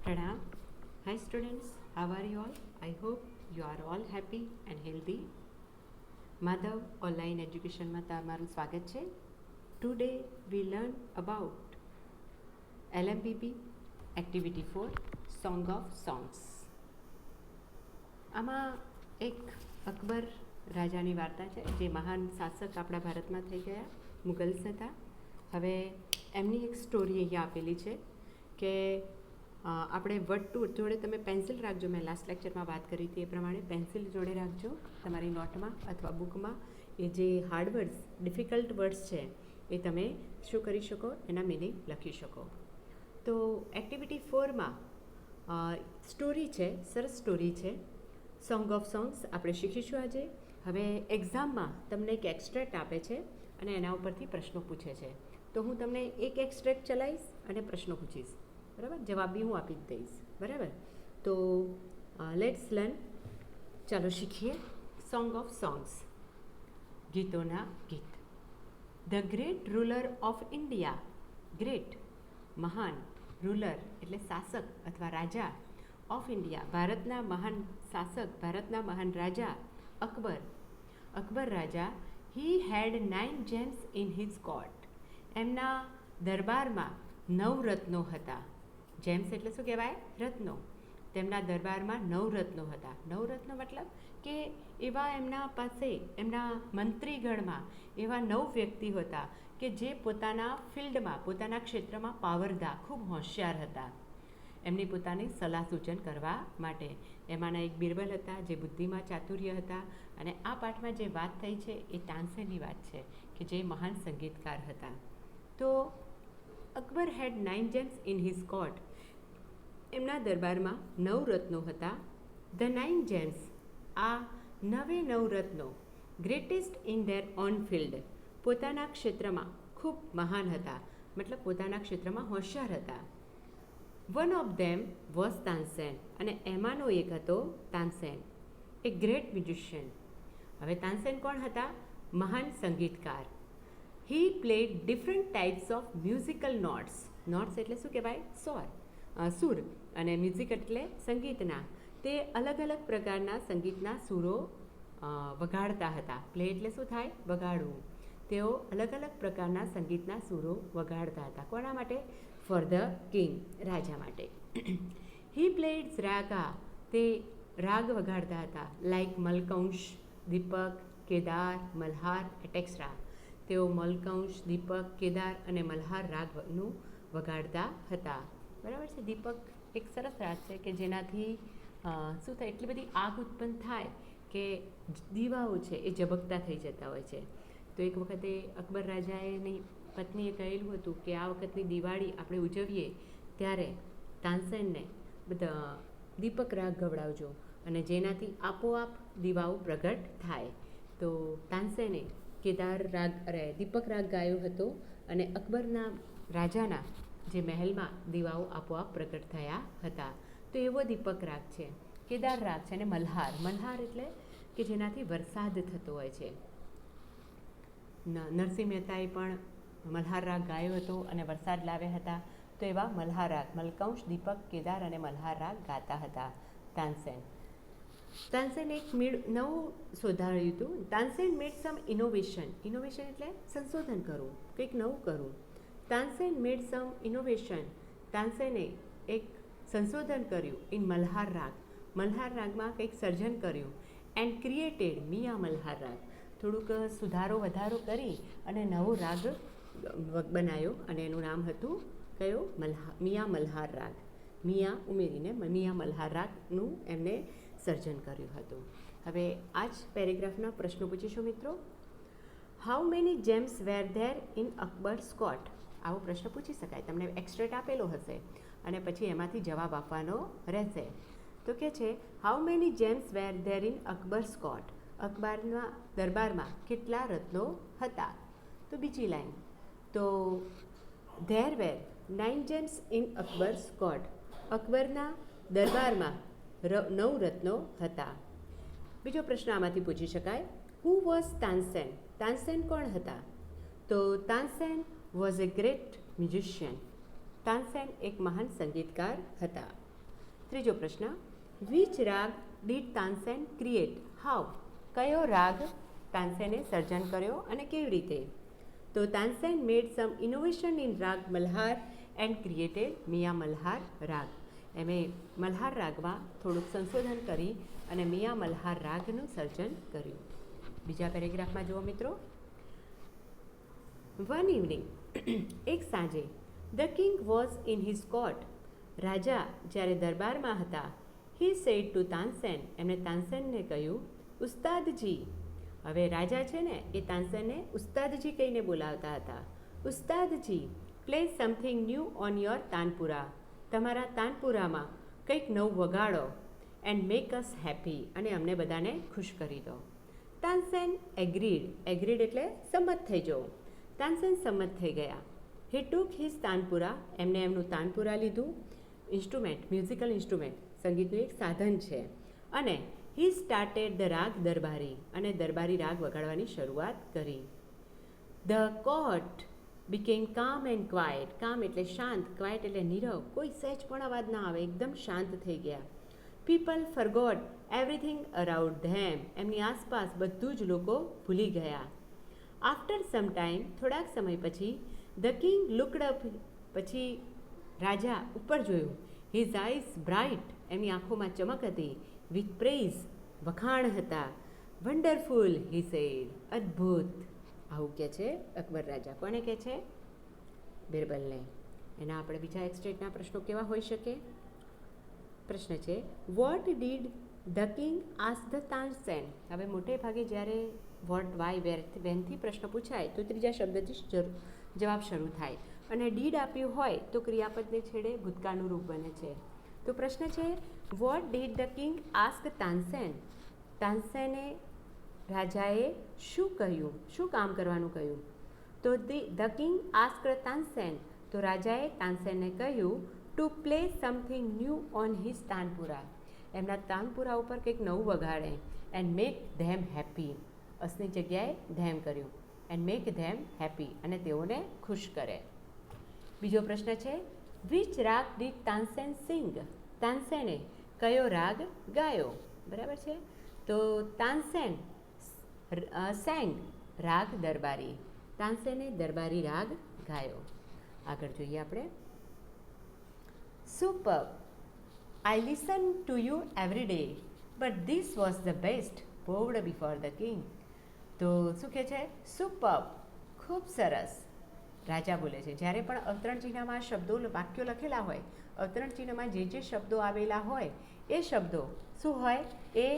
Pranam. Hi students, how are you all? I hope you are all happy and healthy. Madhav online એજ્યુકેશનમાં તમારું સ્વાગત છે. Today we learn about LMPP activity 4 song of songs. આમાં એક અકબર રાજાની વાર્તા છે, જે મહાન શાસક આપણા ભારતમાં થઈ ગયા, મુગલ્સ હતા. હવે એમની એક સ્ટોરી અહીંયા આપેલી છે કે આપણે વર્ડ જોડે તમે પેન્સિલ રાખજો. મેં લાસ્ટ લેક્ચરમાં વાત કરી હતી એ પ્રમાણે પેન્સિલ જોડે રાખજો તમારી નોટમાં અથવા બુકમાં. એ જે હાર્ડ વર્ડ્સ, ડિફિકલ્ટ વર્ડ્સ છે એ તમે શું કરી શકો, એના મિનિંગ લખી શકો. તો એક્ટિવિટી 4માં સ્ટોરી છે, સરસ સ્ટોરી છે, સોંગ ઓફ સોંગ્સ આપણે શીખીશું આજે. હવે એક્ઝામમાં તમને એક એક્સ્ટ્રેક્ટ આપે છે અને એના ઉપરથી પ્રશ્નો પૂછે છે. તો હું તમને એક એક્સ્ટ્રેક્ટ ચલાવીશ અને પ્રશ્નો પૂછીશ, બરાબર? જવાબ બી હું આપી જ દઈશ, બરાબર? તો લેટ્સ લર્ન. ચાલો શીખીએ સોંગ ઓફ સોંગ્સ, ગીતોના ગીત. The great ruler of India. Great મહાન, રૂલર એટલે શાસક અથવા રાજા, ઓફ ઇન્ડિયા ભારતના મહાન શાસક, ભારતના મહાન રાજા અકબર. અકબર રાજા, હી હેડ 9 જેમ્સ ઇન હિઝ કોર્ટ. એમના દરબારમાં 9 રત્નો હતા. જેમ્સ એટલે શું કહેવાય? રત્નો. તેમના દરબારમાં 9 રત્નો હતા. 9 રત્નો મતલબ કે એવા એમના પાસે, એમના મંત્રીગણમાં એવા 9 વ્યક્તિઓ હતા કે જે પોતાના ફિલ્ડમાં, પોતાના ક્ષેત્રમાં પાવરદાર, ખૂબ હોશિયાર હતા એમની પોતાની સલાહ સૂચન કરવા માટે. એમાંના એક બિરબલ હતા, જે બુદ્ધિમાં ચાતુર્ય હતા. અને આ પાઠમાં જે વાત થઈ છે એ તાનસેનની વાત છે, કે જે મહાન સંગીતકાર હતા. તો અકબર હેડ 9 જેમ્સ ઇન હિઝ કોર્ટ. એમના દરબારમાં 9 રત્નો હતા. ધ 9 જેમ્સ, આ 9 રત્નો, greatest in their own field, પોતાના ક્ષેત્રમાં ખૂબ મહાન હતા, મતલબ પોતાના ક્ષેત્રમાં હોશિયાર હતા. One of them was Tansen, અને એમાંનો એક હતો તાનસેન, એ ગ્રેટ મ્યુઝિશિયન. હવે તાનસેન કોણ હતા? મહાન સંગીતકાર. He played different types of musical notes. Notes એટલે શું કહેવાય? સુર. અને મ્યુઝિક એટલે સંગીતના. તે અલગ અલગ પ્રકારના સંગીતના સુરો વગાડતા હતા. પ્લે એટલે શું થાય? વગાડવું. તેઓ અલગ અલગ પ્રકારના સંગીતના સુરો વગાડતા હતા. કોના માટે? ફોર ધ કિંગ, રાજા માટે. હી પ્લેડ રાગા, તે રાગ વગાડતા હતા. લાઈક મલકંશ, દીપક, કેદાર, મલ્હાર એટેક્સરા. તેઓ મલકંશ, દીપક, કેદાર અને મલ્હાર રાગનું વગાડતા હતા, બરાબર છે? દીપક એક સરસ રાગ છે કે જેનાથી શું થાય, એટલી બધી આગ ઉત્પન્ન થાય કે દીવાઓ છે એ ઝબકતા થઈ જતા હોય છે. તો એક વખતે અકબર રાજાએની પત્નીએ કહેલું હતું કે આ વખતની દિવાળી આપણે ઉજવીએ ત્યારે તાનસેનને બધા દીપક રાગ ગવડાવજો, અને જેનાથી આપોઆપ દીવાઓ પ્રગટ થાય. તો તાનસેને કેદાર રાગ, દીપક રાગ ગાયો હતો, અને અકબરના રાજાના જે મહેલમાં દીવાઓ આપોઆપ પ્રગટ થયા હતા. તો એવો દીપક રાગ છે, કેદાર રાગ છે. અને મલ્હાર, મલ્હાર એટલે કે જેનાથી વરસાદ થતો હોય છે. નરસિંહ મહેતાએ પણ મલ્હાર રાગ ગાયો હતો અને વરસાદ લાવ્યા હતા. તો એવા મલ્હાર રાગ, મલકંશ, દીપક, કેદાર અને મલ્હાર રાગ ગાતા હતા તાનસેન. તાનસેન એક નવું શોધાયું હતું. તાનસેન મેડ સમ ઇનોવેશન. ઇનોવેશન એટલે સંશોધન કરવું, કંઈક નવું કરવું. તાનસેન મેડ સમ ઇનોવેશન. તાનસેને એક સંશોધન કર્યું ઇન મલ્હાર રાગ. મલ્હાર રાગમાં કંઈક સર્જન કર્યું. એન્ડ ક્રિએટેડ મિયા મલ્હાર રાગ. થોડુંક સુધારો વધારો કરી અને નવો રાગ બનાવ્યો, અને એનું નામ હતું કયો? મિયા મલ્હાર રાગ. મિયા ઉમેરીને મિયા મલ્હાર રાગનું એમને સર્જન કર્યું હતું. હવે આ જ પેરેગ્રાફના પ્રશ્નો પૂછીશું મિત્રો. How many gems were there in Akbar's court? આવો પ્રશ્ન પૂછી શકાય. તમને એક્સ્ટ્રેક્ટ આપેલો હશે અને પછી એમાંથી જવાબ આપવાનો રહેશે. તો કે છે how many gems were there in Akbar's court? અકબરના દરબારમાં કેટલા રત્નો હતા? તો બીજી લાઈન, તો there were 9 gems in Akbar's court. અકબરના દરબારમાં 9 રત્નો હતા. બીજો પ્રશ્ન આમાંથી પૂછી શકાય, હુ વોઝ તાનસેન? તાનસેન કોણ હતા? તો Tansen was A great musician. Tansen એક મહાન સંગીતકાર હતા. ત્રીજો પ્રશ્ન, વિચ રાગ ડીડ તાનસેન ક્રિએટ? હાઉ? કયો રાગ તાનસેને સર્જન કર્યો અને કેવી રીતે? તો તાનસેન મેડ સમ ઇનોવેશન ઇન રાગ મલ્હાર એન્ડ ક્રિએટેડ મિયા મલ્હાર રાગ. એમણે મલ્હાર રાગમાં થોડુંક સંશોધન કરી અને મિયા મલ્હાર રાગનું સર્જન કર્યું. બીજા પેરેગ્રાફમાં જુઓ મિત્રો. વન ઇવનિંગ, એક સાંજે, the king was in his court. રાજા જ્યારે દરબારમાં હતા. હી સેડ ટુ તાનસેન, એમણે તાનસેનને કહ્યું, ઉસ્તાદજી. હવે રાજા છે ને એ તાનસેનને ઉસ્તાદજી કહીને બોલાવતા હતા. ઉસ્તાદજી, play something new on your tanpura. તમારા તાનપુરામાં કંઈક નવું વગાડો. એન્ડ મેક અસ હેપી, અને અમને બધાને ખુશ કરી દો. તાનસેન એગ્રીડ. એગ્રીડ એટલે સંમત થઈ જવું. તાનસેન સંમત થઈ ગયા. હી ટુક હિઝ તાનપુરા. એમને એમનું તાનપુરા લીધું. ઇન્સ્ટ્રુમેન્ટ, મ્યુઝિકલ ઇન્સ્ટ્રુમેન્ટ, સંગીતનું એક સાધન છે. અને હી સ્ટાર્ટેડ ધ રાગ દરબારી, અને દરબારી રાગ વગાડવાની શરૂઆત કરી. ધ કોર્ટ બીકેમ કામ એન્ડ ક્વાઇટ. કામ એટલે શાંત, ક્વાઇટ એટલે નીરવ, કોઈ સહેજ પણ અવાજ ના આવે, એકદમ શાંત થઈ ગયા. પીપલ ફરગોટ એવરીથિંગ અરાઉન્ડ ધેમ. એમની આસપાસ બધું જ લોકો ભૂલી ગયા. આફ્ટર સમ ટાઈમ, થોડાક સમય પછી, ધ કિંગ લુકડ અપ. પછી રાજા ઉપર જોયું. His eyes bright. એમની આંખોમાં ચમક હતી. વિથ પ્રેઝ, વખાણ હતા. Wonderful, he said. અદ્ભુત. આવું કહે છે અકબર રાજા. કોને કહે છે? બિરબલને. એના આપણે બીજા એક્સ્ટ્રેટના પ્રશ્નો કેવા હોઈ શકે? પ્રશ્ન છે, what did the king ask the Tansen? હવે મોટે ભાગે જ્યારે વોટ, વાય, વેનથી પ્રશ્ન પૂછાય તો ત્રીજા શબ્દથી જવાબ શરૂ થાય. અને ડીડ આપ્યું હોય તો ક્રિયાપદને છેડે ભૂતકાળનું રૂપ બને છે. તો પ્રશ્ન છે, what did the king ask Tansen? તાનસેને રાજાએ શું કહ્યું, શું કામ કરવાનું કહ્યું? તો ધ કિંગ આસ્ક તાનસેન, તો રાજાએ તાનસેનને કહ્યું to play something new on his tanpura. એમના તાનપુરા ઉપર કંઈક નવું વગાડે. And make them happy. અસની જગ્યાએ ધેમ કર્યું. એન્ડ મેક ધેમ હેપી, અને તેઓને ખુશ કરે. બીજો પ્રશ્ન છે, વિચ રાગ ડીડ તાનસેન સિંગ? તાનસેને કયો રાગ ગાયો? બરાબર છે. તો તાનસેન સેંગ રાગ દરબારી. તાનસેને દરબારી રાગ ગાયો. આગળ જોઈએ આપણે. Superb. I listen to you every day, but this was the best. બોવડ before the king. તો શું કહે છે? સુપર્બ, ખૂબ સરસ. રાજા બોલે છે. જ્યારે પણ અવતરણ ચિહ્નમાં શબ્દો, વાક્યો લખેલા હોય, અવતરણ ચિહ્નમાં જે શબ્દો આવેલા હોય એ શબ્દો શું હોય? એ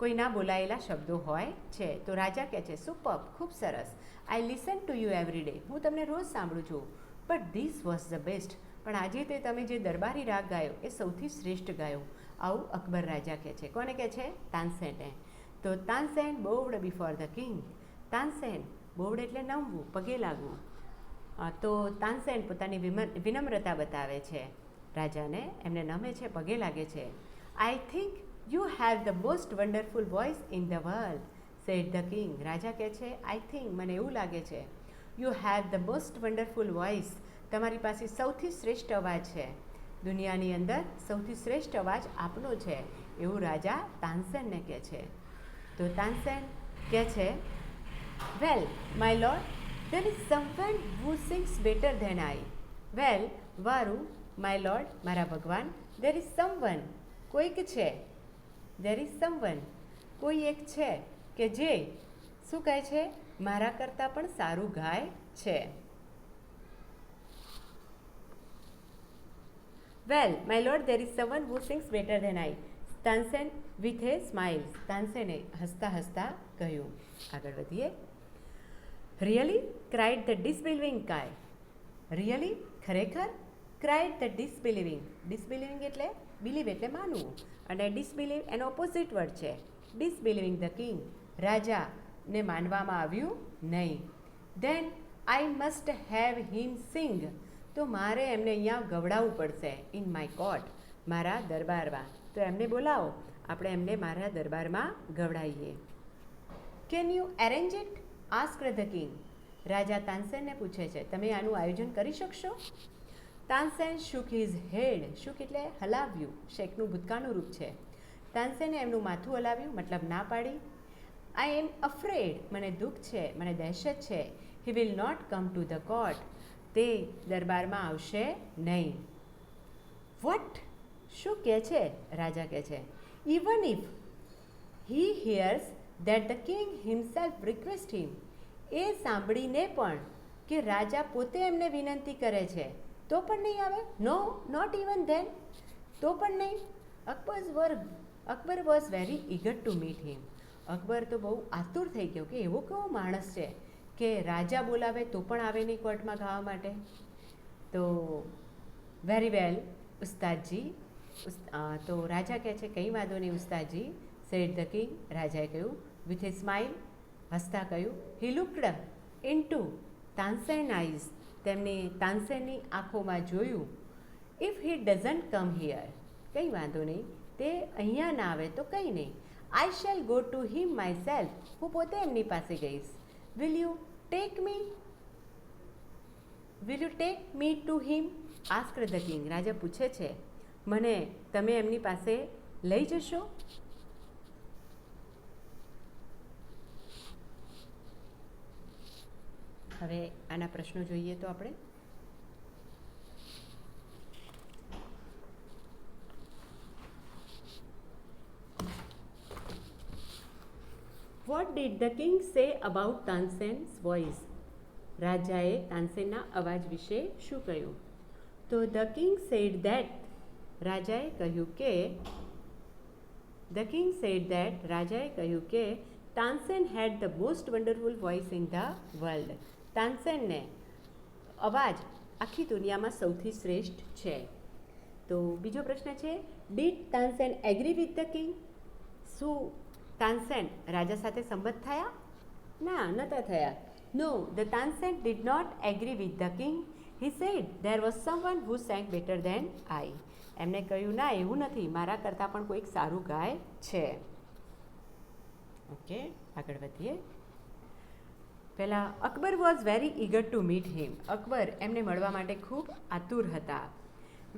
કોઈના બોલાયેલા શબ્દો હોય છે. તો રાજા કહે છે સુપર્બ, ખૂબ સરસ. I listen to you every day. હું તમને રોજ સાંભળું છું. But this was the best. પણ આજે તે તમે જે દરબારી રાગ ગાયો એ સૌથી શ્રેષ્ઠ ગાયો. આવું અકબર રાજા કહે છે. કોને કહે છે? તાનસેને. તો Tansen બોવડ before the king. Tansen, બોવડ એટલે નમવું, પગે લાગવું. તો તાનસેન પોતાની વિનમ્રતા બતાવે છે રાજાને. એમને નમે છે, પગે લાગે છે. I think you have the most wonderful voice in the world, said the king. રાજા કહે છે, આઈ થિંક, મને એવું લાગે છે, you have the most wonderful voice. તમારી પાસે સૌથી શ્રેષ્ઠ અવાજ છે. દુનિયાની અંદર સૌથી શ્રેષ્ઠ અવાજ આપનો છે, એવું રાજા તાનસેનને કહે છે. તો તાનસેન કહે છે, well my lord, there is someone who sings better than I. Well, વારું, my lord, મારા ભગવાન, there is someone, કોઈક છે. there is someone, કોઈ એક છે કે જે શું કહે છે? મારા કરતાં પણ સારું ગાય છે. Well, my lord, there is someone who sings better than I. Tansen with a smile. તાનસેને હસતા હસતા કહ્યું. આગળ વધીએ. Really? cried the disbelieving guy. Really? ખરેખર? cried the disbelieving. disbelieving એટલે believe એટલે માનવું, અને disbelieve એનો ઓપોઝિટ વર્ડ છે. disbelieving the king. રાજાને માનવામાં આવ્યું નહીં. Then I must have him sing. તો મારે એમને અહીંયા ગવડાવવું પડશે. in my court. મારા દરબારમાં. તો એમને બોલાવો, આપણે એમને મારા દરબારમાં ગવડાવીએ. Can you arrange it? asked the king. રાજા તાનસેનને પૂછે છે, તમે આનું આયોજન કરી શકશો? Tansen shook his head. Shook એટલે હલાવ્યું, શેકનું ભૂતકાળનું રૂપ છે. તાનસેને એમનું માથું હલાવ્યું, મતલબ ના પાડી. આઈ એમ અફ્રેડ, મને દુઃખ છે, મને દહેશત છે. He will not come to the court, તે દરબારમાં આવશે નહીં. વોટ, શું કહે છે? રાજા કહે છે, even if he hears that the king himself request him. એ સાંભળીને પણ કે રાજા પોતે એમને વિનંતી કરે છે તો પણ નહીં આવે? નો, નોટ ઇવન ધેન, તો પણ નહીં. Akbar was very eager to meet him. Akbar તો બહુ આતુર થઈ ગયો કે એવો કેવો માણસ છે કે રાજા બોલાવે તો પણ આવે નહીં કોર્ટમાં ગાવા માટે. તો વેરી વેલ ઉસ્તાદજી. તો રાજા કહે છે કંઈ વાંધો નહીં ઉસ્તાદજી. સેડ ધ કિંગ, રાજાએ કહ્યું વિથ એ સ્માઇલ, હસતા કહ્યું. હી લુક્ડ ઇન્ટુ તાનસેન આઈઝ, તેમની તાનસેનની આંખોમાં જોયું. If he doesn't come here, કંઈ વાંધો નહીં, તે અહીંયા ના આવે તો કંઈ નહીં. I shall go to him myself, હું પોતે એમની પાસે ગઈશ. Will you take me to him? Asked the king, રાજા પૂછે છે મને તમે એમની પાસે લઈ જશો? હવે આના પ્રશ્નો જોઈએ તો આપણે. What did the king say about Tansen's voice? રાજાએ તાનસેનના અવાજ વિશે શું કહ્યું? તો ધ કિંગ સેડ ધેટ, રાજાએ કહ્યું કે Tansen had the most wonderful voice in the world. તાનસેનને અવાજ આખી દુનિયામાં સૌથી શ્રેષ્ઠ છે. તો બીજો પ્રશ્ન છે, did Tansen agree with the king? શું તાનસેન રાજા સાથે સંમત થયા? ના, નહોતા થયા. No, the Tansen did not agree with the king. He said there was someone who sang better than I. એમને કહ્યું ના, એવું નથી, મારા કરતાં પણ કોઈક સારું ગાય છે. ઓકે, આગળ વધીએ. પહેલાં Akbar was very eager to meet him. Akbar એમને મળવા માટે ખૂબ આતુર હતા.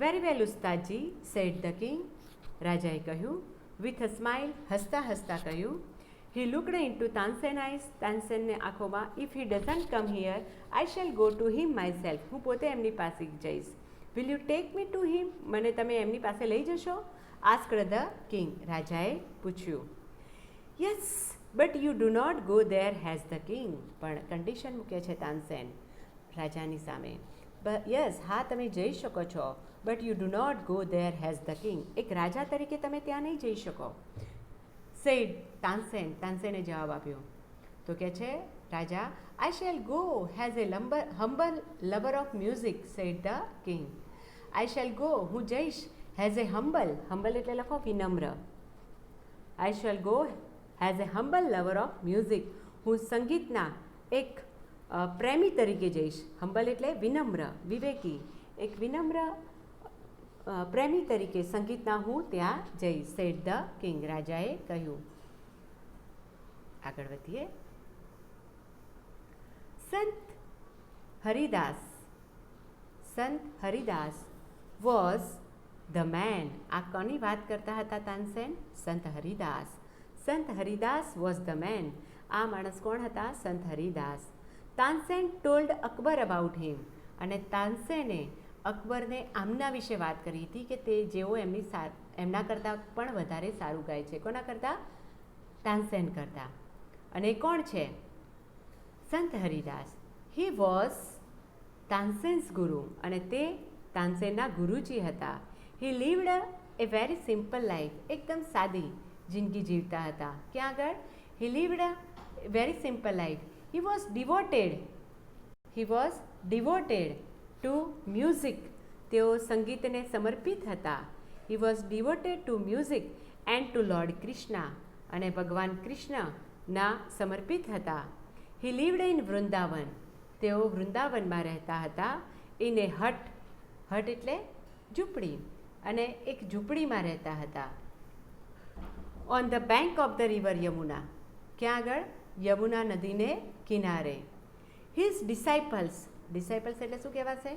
Very well Ustadji, said the king, રાજાએ કહ્યું. વિથ અ સ્માઇલ, હસતા હસતા કહ્યું. He looked into Tansen eyes, તાનસેનને આંખોમાં. If he doesn't come here I shall go to him myself, હું પોતે એમની પાસે જઈશ. Will you take me to him? મને તમે એમની પાસે લઈ જશો? આસ્ક્ડ ધ કિંગ, રાજાએ પૂછ્યું. Yes but you do not go there as the king. પણ કન્ડિશન મૂકે છે તાનસેન રાજાની સામે. યસ, હા તમે જઈ શકો છો, but you do not go there as the king. એક રાજા તરીકે તમે ત્યાં નહીં જઈ શકો. સેડ તાનસેન, તાનસેને જવાબ આપ્યો. તો કહે છે રાજા, I shall go has a humble lover of music, said the king. I shall go, હું જઈશ, હેઝ એ હમ્બલ એટલે લખો વિનમ્ર. I shall go has a humble lover of music, હું સંગીતના એક પ્રેમી તરીકે જઈશ. હમ્બલ એટલે વિનમ્ર, વિવેકી. એક વિનમ્ર પ્રેમી તરીકે સંગીતના હું ત્યાં જઈશ. સેડ ધ કિંગ, રાજાએ કહ્યું. આગળ વધીએ. સંત હરિદાસ વોઝ ધ મેન. આ કોની વાત કરતા હતા તાનસેન? સંત હરિદાસ. સંત હરિદાસ વોઝ ધ મેન. આ માણસ કોણ હતા? સંત હરિદાસ. તાનસેન ટોલ્ડ અકબર અબાઉટ હિમ. અને તાનસેને અકબરને આમના વિશે વાત કરી હતી કે તે જેઓ એમના કરતાં પણ વધારે સારું ગાય છે. કોના કરતાં? તાનસેન કરતાં. અને કોણ છે? સંત હરિદાસ. હી વોઝ તાનસેન્સ ગુરુ. અને તે તાનસેનના ગુરુજી હતા. He lived a very simple life. એકદમ સાદી જિંદગી જીવતા હતા. ક્યાં આગળ? He lived very simple life. He was devoted to music. તેઓ સંગીતને સમર્પિત હતા. He was devoted to music and to lord Krishna. અને ભગવાન કૃષ્ણના સમર્પિત હતા. He lived in Vrindavan. તેઓ વૃંદાવનમાં રહેતા હતા. ઇન એ હટ એટલે ઝૂંપડી. અને એક ઝૂંપડીમાં રહેતા હતા. On the bank of the river Yamuna. ક્યાં આગળ? યમુના નદીને કિનારે. હિઝ ડિસાઇપલ્સ એટલે શું કહેવાશે?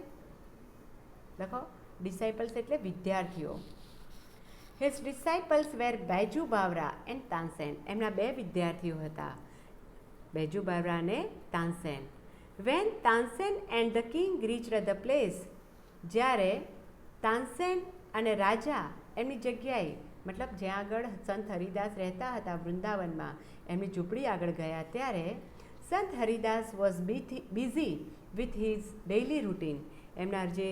લખો, ડિસાઇપલ્સ એટલે વિદ્યાર્થીઓ. His disciples were Baiju Bawra and Tansen. એમના બે વિદ્યાર્થીઓ હતા, બૈજુ બાવરા અને Tansen. When Tansen and the king reached the place. જ્યારે તાનસેન અને રાજા એમની જગ્યાએ, મતલબ જ્યાં આગળ સંત હરિદાસ રહેતા હતા વૃંદાવનમાં, એમની ઝૂંપડી આગળ ગયા, ત્યારે સંત Haridas was busy with his daily routine. એમના જે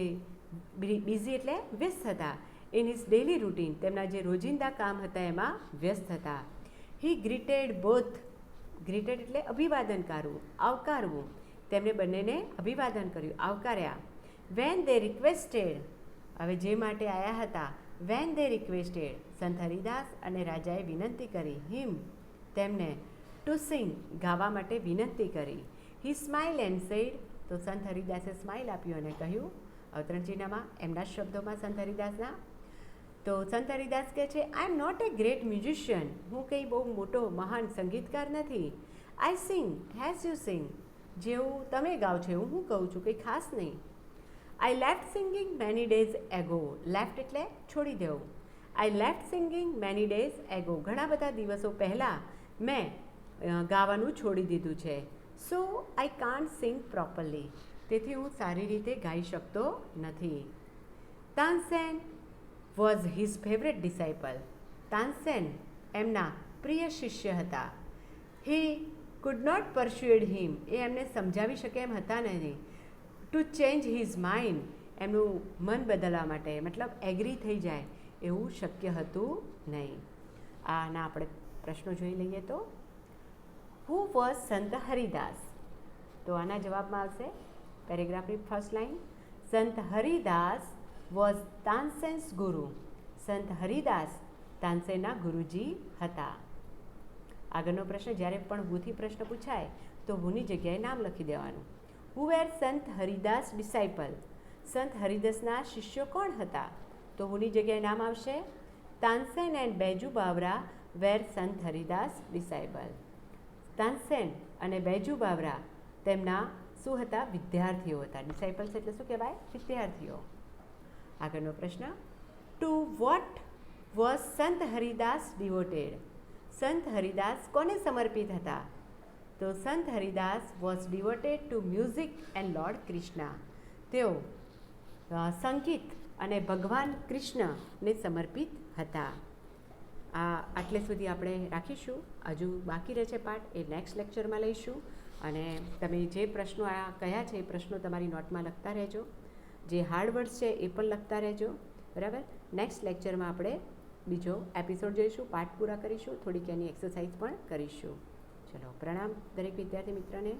બિઝી એટલે વ્યસ્ત હતા, ઇન હિઝ ડેઇલી રૂટીન, તેમના જે રોજિંદા કામ હતા એમાં વ્યસ્ત હતા. હી ગ્રીટેડ બોથ. ગ્રીટેડ એટલે અભિવાદન કરવું, આવકારવું. તેમણે બંનેને અભિવાદન કર્યું, આવકાર્યા. વેન દે રિક્વેસ્ટેડ, હવે જે માટે આવ્યા હતા, વેન દે રિક્વેસ્ટેડ, સંત હરિદાસ અને રાજાએ વિનંતી કરી, હિમ તેમને, ટુ સિંગ ગાવા માટે વિનંતી કરી. હી સ્માઇલ એન્ડ સેડ, તો સંત હરિદાસે સ્માઇલ આપ્યું અને કહ્યું, અવતરણ ચિહ્નમાં એમના શબ્દોમાં સંત હરિદાસના. તો સંત હરિદાસ કહે છે, I am not a great musician. હું કંઈ બહુ મોટો મહાન સંગીતકાર નથી. આઈ સિંગ હેઝ યુ સિંગ, જેવું તમે ગાઓ છો એવું હું કહું છું, કંઈ ખાસ નહીં. I left singing many days ago. Left એટલે છોડી દેવું. I left singing many days ago, ઘણા બધા દિવસો પહેલાં મેં ગાવાનું છોડી દીધું છે. સો આઈ કાન્ટ સિંગ પ્રોપરલી, તેથી હું સારી રીતે ગાઈ શકતો નથી. Tansen was his favourite disciple. Tansen એમના પ્રિય શિષ્ય હતા. હી કુડ નોટ પરસ્યુએડ હિમ, એ એમને સમજાવી શકે એમ હતા નહીં. ટુ ચેન્જ હિઝ માઇન્ડ, એમનું મન બદલવા માટે, મતલબ એગ્રી થઈ જાય એવું શક્ય હતું નહીં. આના આપણે પ્રશ્નો જોઈ લઈએ. તો હુ વોઝ સંત હરિદાસ? તો આના જવાબમાં આવશે પેરેગ્રાફની ફર્સ્ટ લાઈન, સંત હરિદાસ વોઝ તાનસેન્સ ગુરુ. સંત હરિદાસ તાનસેનના ગુરુજી હતા. આગળનો પ્રશ્ન, જ્યારે પણ હુથી પ્રશ્ન પૂછાય તો હુની જગ્યાએ નામ લખી દેવાનું. હુ વેર સંત હરિદાસ ડિસાઇપલ? સંત હરિદાસના શિષ્યો કોણ હતા? તો હુની જગ્યાએ નામ આવશે તાનસેન એન્ડ બૈજુ બાવરા વેર સંત હરિદાસ ડિસાઇપલ. તાનસેન અને બૈજુ બાવરા તેમના શું હતા? વિદ્યાર્થીઓ હતા. ડિસાઇપલ્સ એટલે શું કહેવાય? વિદ્યાર્થીઓ. આગળનો પ્રશ્ન, ટુ વોટ વોઝ સંત હરિદાસ ડિવોટેડ? સંત હરિદાસ કોને સમર્પિત હતા? તો સંત Haridas was devoted to music and lord Krishna. તેઓ સંગીત અને ભગવાન કૃષ્ણને સમર્પિત હતા. આટલે સુધી આપણે રાખીશું. હજુ બાકી રહે છે પાઠ, એ નેક્સ્ટ લેક્ચરમાં લઈશું. અને તમે જે પ્રશ્નો આ કયા છે એ પ્રશ્નો તમારી નોટમાં લખતા રહેજો. જે હાર્ડ વર્ડ્સ છે એ પણ લખતા રહેજો, બરાબર. નેક્સ્ટ લેક્ચરમાં આપણે બીજો એપિસોડ જોઈશું, પાઠ પૂરા કરીશું, થોડીક એની એક્સરસાઇઝ પણ કરીશું. ચલો, પ્રણામ દરેક વિદ્યાર્થી મિત્રને.